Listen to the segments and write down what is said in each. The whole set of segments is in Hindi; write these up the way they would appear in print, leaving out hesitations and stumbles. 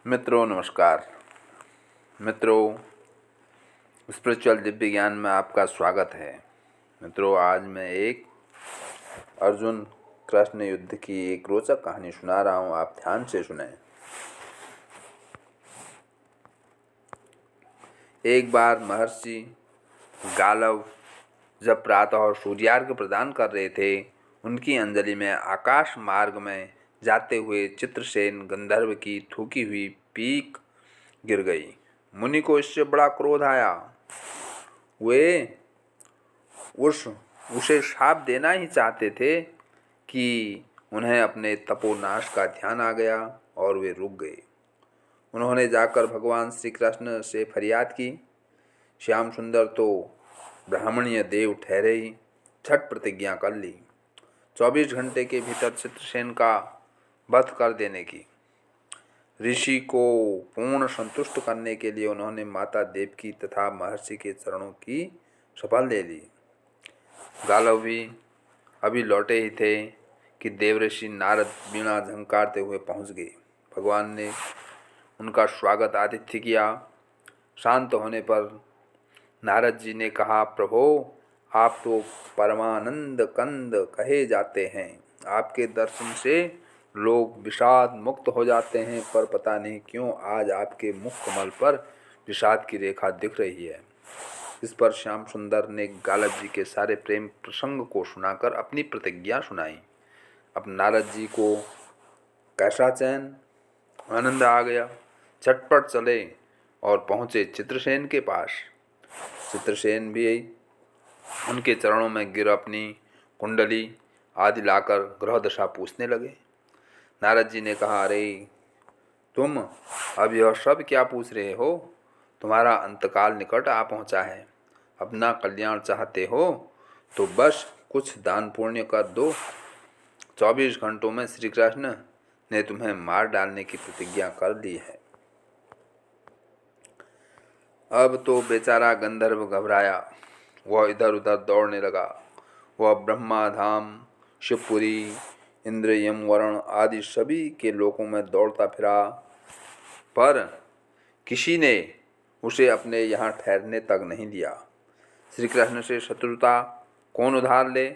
मित्रों नमस्कार। मित्रों, स्पिरिचुअल दिव्य ज्ञान में आपका स्वागत है। मित्रों, आज मैं एक अर्जुन कृष्ण युद्ध की एक रोचक कहानी सुना रहा हूँ, आप ध्यान से सुनें। एक बार महर्षि गालव जब प्रातः सूर्यार्घ्य प्रदान कर रहे थे, उनकी अंजलि में आकाश मार्ग में जाते हुए चित्रसेन गंधर्व की थूकी हुई पीक गिर गई। मुनि को इससे बड़ा क्रोध आया। वे उसे शाप देना ही चाहते थे कि उन्हें अपने तपोनाश का ध्यान आ गया और वे रुक गए। उन्होंने जाकर भगवान श्री कृष्ण से फरियाद की। श्याम सुंदर तो ब्राह्मणीय देव ठहरे ही छठ प्रतिज्ञा कर ली 24 घंटे के भीतर चित्रसेन का वध कर देने की। ऋषि को पूर्ण संतुष्ट करने के लिए उन्होंने माता देवकी तथा महर्षि के चरणों की शपथ ले ली। गालव भी अभी लौटे ही थे कि देवऋषि नारद वीणा झंकारते हुए पहुंच गए। भगवान ने उनका स्वागत आतिथ्य किया। शांत होने पर नारद जी ने कहा, प्रभो, आप तो परमानंद कंद कहे जाते हैं। आपके दर्शन से लोग विषाद मुक्त हो जाते हैं, पर पता नहीं क्यों आज आपके मुख कमल पर विषाद की रेखा दिख रही है। इस पर श्याम सुंदर ने गालव जी के सारे प्रेम प्रसंग को सुनाकर अपनी प्रतिज्ञा सुनाई। अब नारद जी को कैसा चैन आनंद आ गया। झटपट चले और पहुँचे चित्रसेन के पास। चित्रसेन भी उनके चरणों में गिर अपनी कुंडली आदि लाकर ग्रह दशा पूछने लगे। नारद जी ने कहा, अरे तुम अब यह सब क्या पूछ रहे हो? तुम्हारा अंतकाल निकट आ पहुंचा है। अपना कल्याण चाहते हो तो बस कुछ दान पुण्य कर दो। 24 घंटों में श्री कृष्ण ने तुम्हें मार डालने की प्रतिज्ञा कर ली है। अब तो बेचारा गंधर्व घबराया। वह इधर उधर दौड़ने लगा। वह ब्रह्मा धाम, शिवपुरी, इंद्र, यम, वरुण आदि सभी के लोकों में दौड़ता फिरा, पर किसी ने उसे अपने यहाँ ठहरने तक नहीं दिया। श्री कृष्ण से शत्रुता कौन उधार ले?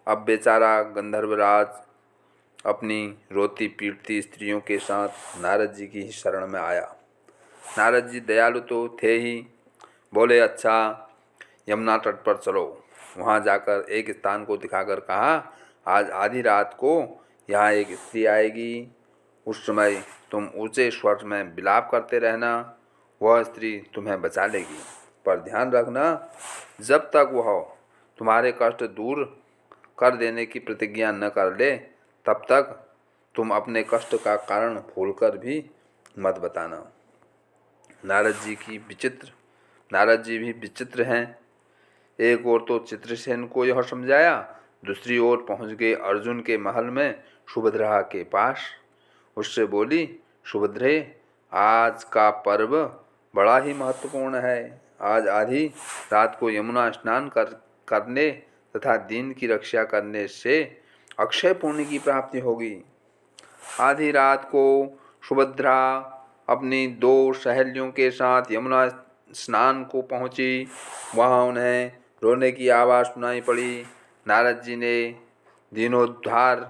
अब बेचारा गंधर्वराज अपनी रोती पीटती स्त्रियों के साथ नारद जी की ही शरण में आया। नारद जी दयालु तो थे ही। बोले, अच्छा, यमुना तट पर चलो। वहाँ जाकर एक स्थान को दिखाकर कहा, आज आधी रात को यहाँ एक स्त्री आएगी। उस समय तुम ऊंचे स्वर में विलाप करते रहना। वह स्त्री तुम्हें बचा लेगी, पर ध्यान रखना, जब तक वह तुम्हारे कष्ट दूर कर देने की प्रतिज्ञा न कर ले, तब तक तुम अपने कष्ट का कारण भूलकर भी मत बताना। नारद जी भी विचित्र हैं। एक ओर तो चित्रसेन को यह समझाया, दूसरी ओर पहुंच गए अर्जुन के महल में सुभद्रा के पास। उससे बोली, सुभद्रे, आज का पर्व बड़ा ही महत्वपूर्ण है। आज आधी रात को यमुना स्नान करने तथा दीन की रक्षा करने से अक्षय पुण्य की प्राप्ति होगी। आधी रात को सुभद्रा अपनी 2 सहेलियों के साथ यमुना स्नान को पहुंची। वहां उन्हें रोने की आवाज़ सुनाई पड़ी। नारद जी ने दीनोद्धार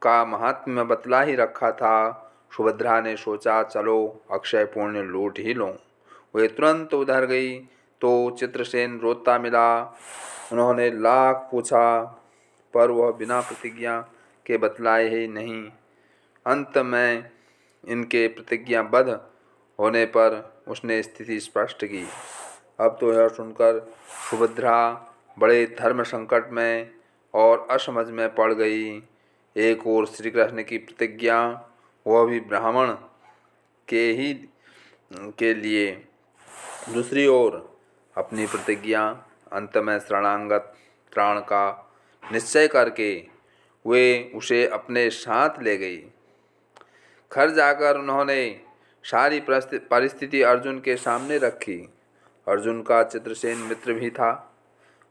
का महात्म्य बतला ही रखा था। सुभद्रा ने सोचा, चलो अक्षय पुण्य लूट ही लो। वे तुरंत उधर गई तो चित्रसेन रोता मिला। उन्होंने लाख पूछा, पर वह बिना प्रतिज्ञा के बतलाए ही नहीं। अंत में इनके प्रतिज्ञाबद्ध होने पर उसने स्थिति स्पष्ट की। अब तो यह सुनकर सुभद्रा बड़े धर्म संकट में और असमझ में पड़ गई। एक ओर श्री कृष्ण की प्रतिज्ञा, वह भी ब्राह्मण के लिए, दूसरी ओर अपनी प्रतिज्ञा। अंत में शरणागत त्राण का निश्चय करके वे उसे अपने साथ ले गई। घर जाकर उन्होंने सारी परिस्थिति अर्जुन के सामने रखी। अर्जुन का चित्रसेन मित्र भी था।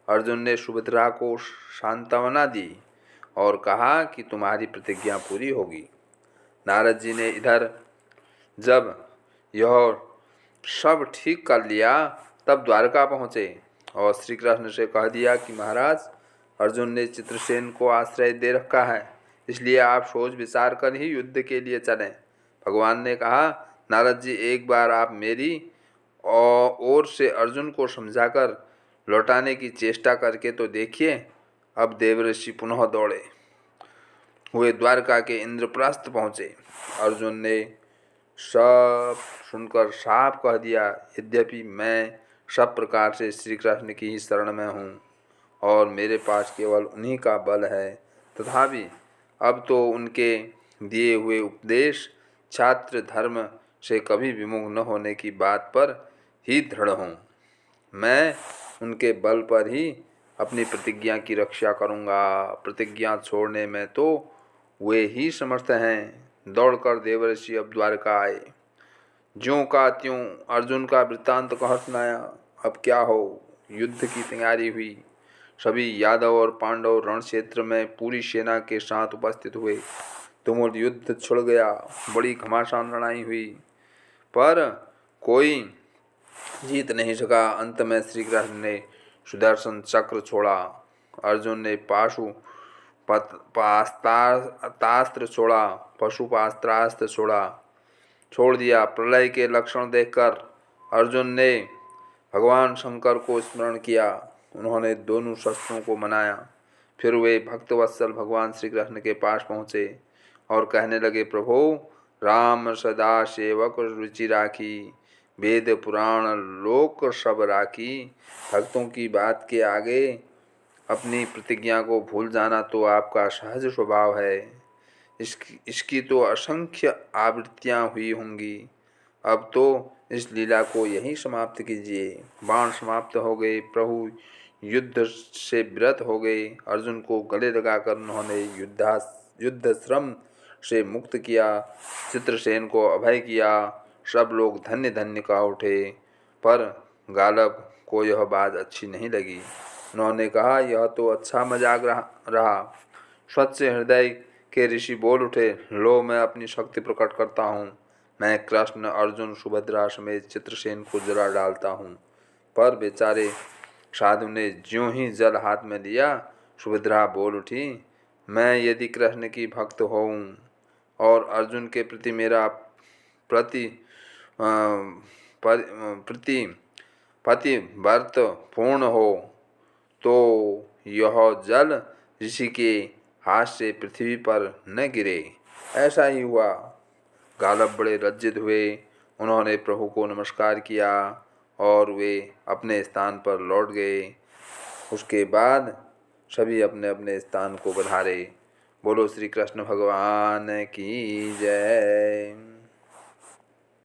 अर्जुन ने सुभद्रा को सांत्वना दी और कहा कि तुम्हारी प्रतिज्ञा पूरी होगी। नारद जी ने इधर जब यह सब ठीक कर लिया तब द्वारका पहुँचे और श्री कृष्ण से कह दिया कि महाराज, अर्जुन ने चित्रसेन को आश्रय दे रखा है, इसलिए आप सोच विचार कर ही युद्ध के लिए चलें। भगवान ने कहा, नारद जी, एक बार आप मेरी ओर से अर्जुन को समझाकर लौटाने की चेष्टा करके तो देखिए। अब देवऋषि पुनः दौड़े हुए द्वारका के इंद्रप्रस्थ पहुँचे। अर्जुन ने सब सुनकर साफ कह दिया, यद्यपि मैं सब प्रकार से श्री कृष्ण की ही शरण में हूँ और मेरे पास केवल उन्हीं का बल है, तथापि अब तो उनके दिए हुए उपदेश छात्र धर्म से कभी विमुख न होने की बात पर ही दृढ़ हूँ। मैं उनके बल पर ही अपनी प्रतिज्ञा की रक्षा करूँगा। प्रतिज्ञा छोड़ने में तो वे ही समर्थ हैं। दौड़कर देवर्षि अब द्वारका आए। ज्यों का त्यों अर्जुन का वृत्तांत कह सुनाया। अब क्या हो, युद्ध की तैयारी हुई। सभी यादव और पांडव रण क्षेत्र में पूरी सेना के साथ उपस्थित हुए। तुमुल युद्ध छिड़ गया, बड़ी घमासान लड़ाई हुई, पर कोई जीत नहीं सका। अंत में श्री कृष्ण ने सुदर्शन चक्र छोड़ा, अर्जुन ने पास्त्रास्त्र छोड़ा, पशुपास्त्रास्त्र छोड़ दिया। प्रलय के लक्षण देखकर अर्जुन ने भगवान शंकर को स्मरण किया। उन्होंने दोनों शस्त्रों को मनाया। फिर वे भक्तवत्सल भगवान श्री कृष्ण के पास पहुँचे और कहने लगे, प्रभु, राम सदा सेवक रुचि राखी, वेद पुराण लोक सब राखी। भक्तों की बात के आगे अपनी प्रतिज्ञा को भूल जाना तो आपका सहज स्वभाव है। इसकी तो असंख्य आवृत्तियाँ हुई होंगी। अब तो इस लीला को यहीं समाप्त कीजिए। बाण समाप्त हो गए। प्रभु युद्ध से विरत हो गए। अर्जुन को गले लगाकर उन्होंने युद्ध श्रम से मुक्त किया। चित्रसेन को अभय किया। सब लोग धन्य धन्य कह उठे, पर गालब को यह बात अच्छी नहीं लगी। उन्होंने कहा, यह तो अच्छा मजाक रहा। स्वच्छ हृदय के ऋषि बोल उठे, लो, मैं अपनी शक्ति प्रकट करता हूँ। मैं कृष्ण, अर्जुन, सुभद्रा समेत चित्रसेन को जला डालता हूँ। पर बेचारे साधु ने ज्यों ही जल हाथ में लिया, सुभद्रा बोल उठी, मैं यदि कृष्ण की भक्त होऊं और अर्जुन के प्रति मेरा पतिव्रत पूर्ण हो तो यह जल ऋषि के हाथ से पृथ्वी पर न गिरे। ऐसा ही हुआ। गालब बड़े लज्जित हुए। उन्होंने प्रभु को नमस्कार किया और वे अपने स्थान पर लौट गए। उसके बाद सभी अपने अपने स्थान को पधारे। बोलो श्री कृष्ण भगवान की जय।